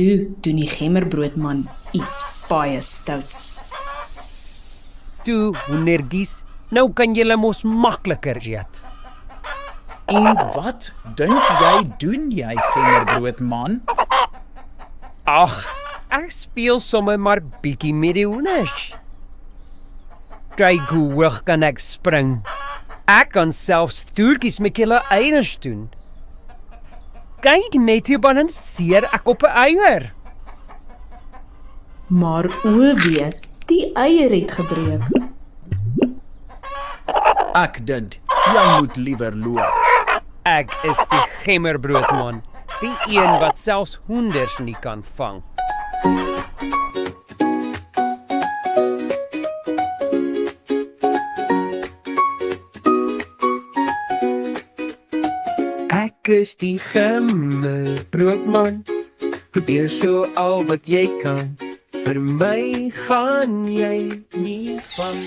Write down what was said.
toe doen die gemmerbroodman iets baie stouts. Toe, hoendertjies, nou kan julle mos makliker eet. En wat dink jy doen jy, gemmerbroodman? Ag, ek speel sommer maar bietjie met die hoenders. Kyk hoe hoog kan ek spring. Ek kan selfs stoeltjies met julle eiers doen. Kyk net hoe balanseer ek op 'n eier. Maar o wee, die eier het gebreek. Ek dink jy moet liewer loop. Ek is die gemmerbroodman, die een wat selfs hoenders nie kan vang. Ek is die gemmerbroodman, probeer so al wat jy kan. Vir my gaan jy nie van